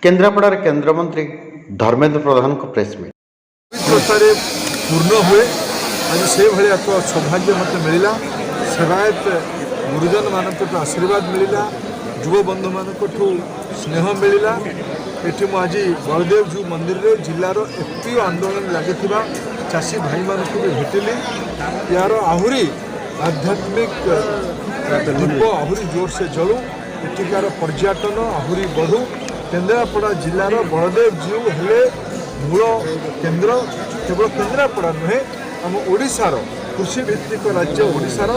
केन्द्रापड़ार केन्द्रमंत्री धर्मेन्द्र प्रधान को press meet पवित्रतारे पूर्ण हुए आज से भाया तो सौभाग्य मत मिलला सेवायत गुरुजन मानक आशीर्वाद मिलला युव बंधु मानक स्नेह मिलला ये आज बलदेव मंदिर रे जिलार एफपीओ आंदोलन लगी चाषी भाई मानक भी भेटिली यार आहुरी आध्यात्मिक दीप आहुरी जोर से जलू एटिकार पर्यटन आहुरी बढ़ू केन्द्रापड़ा जिलार बलदेव जीव हेले मूल केन्द्र केवल केन्द्रापड़ा नुहे आम ओडिशार कृषि भित्तिक राज्य ओडिशार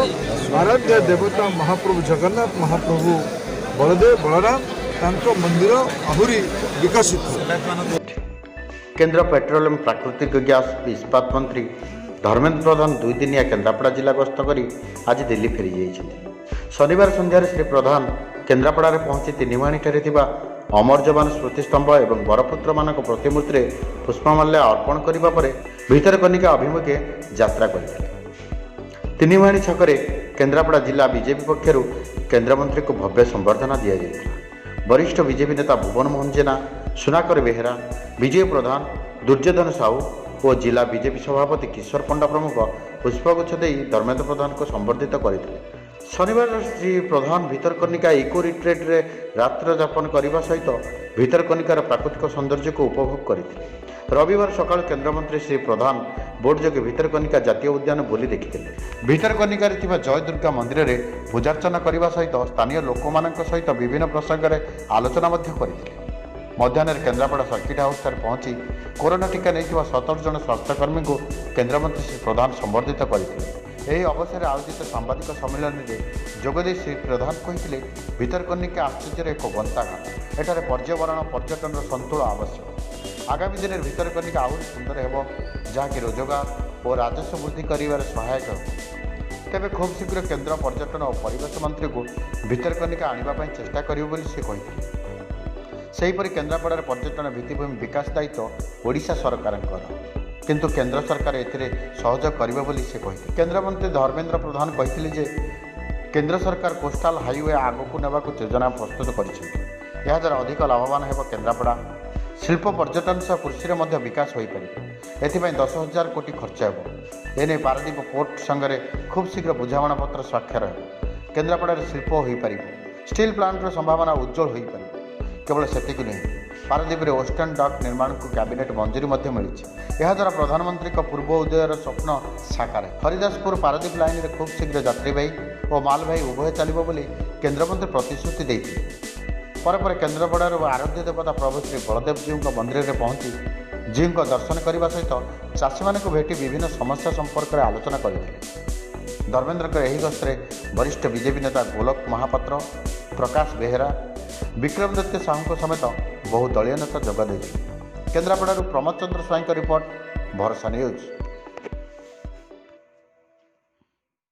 आराध्य देवता महाप्रभु जगन्नाथ महाप्रभु बलदेव बलराम तांको मंदिर आहुरी विकसित। केन्द्र पेट्रोलियम प्राकृतिक गैस इस्पात मंत्री धर्मेन्द्र प्रधान 2 दिनिया केन्द्रापड़ा जिला गस्त कर आज दिल्ली फेरी जाइछन्ति। शनिवार संध्यार श्री प्रधान केन्द्रापड़ा पहुंची तिनिमाणीଠାରେ ଥିବା अमर जवान स्मृतिस्तंभ और बरपुत्र मान प्रतिमूर्ति पुष्पमाल्य अर्पण करने पर भितरकनिका अभिमुखे यात्रा करते। तिनिमाणी छकरे केन्द्रापड़ा जिला बीजेपी पक्षर केन्द्रमंत्री को भव्य संबर्धना दि जाता। वरिष्ठ बीजेपी नेता भुवन मोहन जेना, सुनाकर बेहेरा, विजय प्रधान, दुर्योधन साहू और जिला बीजेपी सभापति किशोर पंडा प्रमुख पुष्पगुच्छ दे धर्मेन्द्र प्रधान को संबर्धित करते। शनिवार श्री प्रधान भितरकनिका इको रिट्रेट रे रात्र यापन करने सहित भितरकनिकार प्राकृतिक सौंदर्य को उपभोग करते। रविवार सकाल केन्द्रमंत्री श्री प्रधान बोट जोगे भितरकनिका जातीय उद्यान बुली देखिते। भितरकनिकार जय दुर्गा मंदिर में पूजार्चना करने सहित स्थानीय लोक सहित विभिन्न प्रसंग में आलोचना करते। मध्याह्न केन्द्रापड़ा सर्किट हाउस पहुंची कोरोना टीका नहीं 17 जन स्वास्थ्यकर्मी को केन्द्रमंत्री श्री प्रधान संबर्धित करते। यह अवसर आयोजित सांबादिक सम्मेलन में जोगदे श्री प्रधान कहते भितरकनिका आश्चर्य एक गंताघाट एठार पर्यावरण पर्यटन संतुलन आवश्यक। आगामी दिन में भितरकनिका आहरी सुंदर हो जहाँकि रोजगार और राजस्व वृद्धि कर सहायक हो। तेज खूब शीघ्र केन्द्र पर्यटन और परिवेश मंत्री को भितरकनिका आने चेष्टा करेंगे से कहते। सेहीपरि केन्द्रापड़ार पर्यटन भित्तिभूमि विकास दायित्व ओडिशा सरकार किंतु केन्द्र सरकार एथिरे सहयोग करिबे बोली से कहते। केन्द्रमंत्री धर्मेन्द्र प्रधान कहते केन्द्र सरकार कोस्टाल हाईवे आगक नेबा योजना प्रस्तुत कर अधिक लाभवान हो केन्द्रापड़ा। शिल्प पर्यटन सह कृषि में विकास हो पारे एथिपाई 10,000 कोटी खर्च हो। एने पारादीप पोर्ट संगे खूब शीघ्र बुझामणा पत्र स्वाक्षर हो। केन्द्रापड़ार शिल्प हो पार स्टील प्लांटर संभावना उज्जवल हो पार। केवल सेतिक नुहे पारादीप में ओस्टन डक निर्माण को कैबिनेट मंजूरी मिली। याद्वारा प्रधानमंत्री पूर्व उदयर स्वप्न साकार है। हरिदासपुर पारादीप लाइन में खूब शीघ्र यात्रीवाही और मालवाही उभय चलो बोली केन्द्रमंत्री प्रतिश्रुति देते। पर केन्द्रापड़ार आराध्य देवता प्रभु श्री बलदेव जीव मंदिर में पहुंची जीव दर्शन करने सहित चाषी मान भेटी विभिन्न समस्या संपर्क में आलोचना करते। धर्मेन्द्र यह गस्तर वरिष्ठ बीजेपी नेता गोलक महापात्र, प्रकाश बेहेरा, विक्रमदत्त साहू समेत बहु दलीय नेता जोगदे। केन्द्रापड़ा प्रमोद चंद्र स्वाई रिपोर्ट, भरोसा न्यूज।